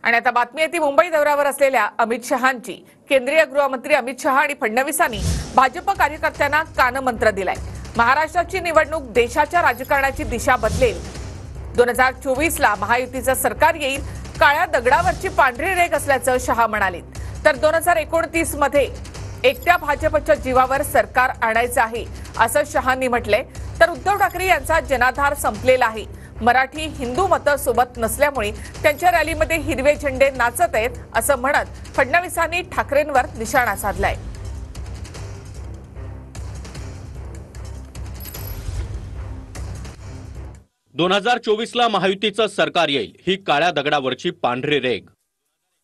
आणि आता बातमी येते मुंबई दौऱ्यावर असलेल्या अमित शहांची। केंद्रीय गृहमंत्री अमित शहा आणि फडणवीसांनी भाजप कार्यकर्त्यांना कानमंत्र दिलाय। महाराष्ट्राची निवडणूक देशाच्या राजकारणाची दिशा बदलेल। 2024 महायुतीचं सरकार येईल, काळ्या दगडावरची पांढरी रेघ असल्याचं शहा म्हणाले। तर 2029 मध्ये एकट्या भाजपच्या जीवावर सरकार आणायचं आहे असं शहांनी म्हटलंय। तर उद्धव ठाकरे यांचा जनाधार संपलेला आहे। मराठी हिंदू मतं सोबत नसल्यामुळे त्यांच्या रॅलीमध्ये हिरवे झेंडे नाचत आहेत असं म्हणत फडणवीसांनी ठाकरेंवर निशाणा साधलाय। ला महायुतीचं सरकार येईल, ही काळ्या दगडावरची पांढरी रेघ।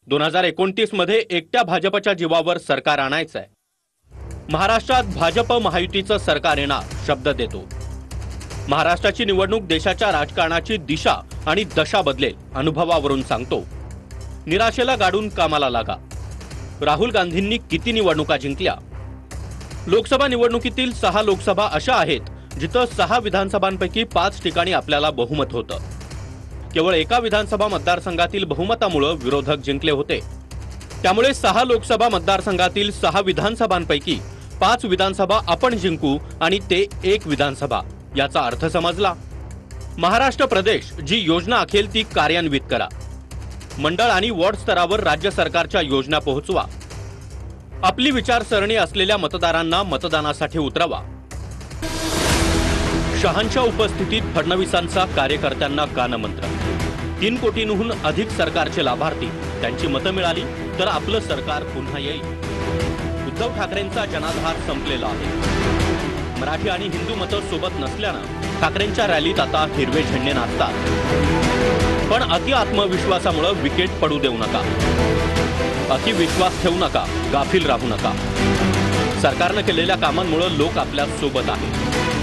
2029 मध्ये एकट्या भाजपच्या जीवावर सरकार आणायचंय। महाराष्ट्रात भाजप महायुतीचं सरकार येणार, शब्द देतो। महाराष्ट्राची निवडणूक देशाच्या राजकारणाची दिशा आणि दशा बदलेल, अनुभवावरून सांगतो। निराशेला गाडून कामाला लागा। राहुल गांधींनी किती निवडणुका जिंकल्या? लोकसभा निवडणुकीतील 6 लोकसभा अशा आहेत जिथं 6 विधानसभांपैकी 5 ठिकाणी आपल्याला बहुमत होतं। केवळ एका विधानसभा मतदारसंघातील बहुमतामुळे विरोधक जिंकले होते। त्यामुळे 6 लोकसभा मतदारसंघातील 6 विधानसभांपैकी 5 विधानसभा आपण जिंकू आणि ते 1 विधानसभा, याचा अर्थ समजला। महाराष्ट्र प्रदेश जी योजना आखेल ती कार्यान्वित करा। मंडळ आणि वॉर्ड स्तरावर राज्य सरकारच्या योजना पोहोचवा। आपली विचारसरणी असलेल्या मतदारांना मतदानासाठी उतरवा। शहांच्या उपस्थितीत फडणवीसांचा कार्यकर्त्यांना कानमंत्र। 3 कोटींहून अधिक सरकारचे लाभार्थी, त्यांची मतं मिळाली तर आपलं सरकार पुन्हा येईल। उद्धव ठाकरेंचा जनाधार संपलेला आहे। मराठी आणि हिंदू मतं सोबत नसल्यानं ठाकरेंच्या रॅलीत आता हिरवे झेंडे नाचतात। पण अति आत्मविश्वासामुळे विकेट पडू देऊ नका। अति विश्वास ठेवू नका, गाफील राहू नका। सरकारनं केलेल्या कामांमुळे लोक आपल्या सोबत आहेत।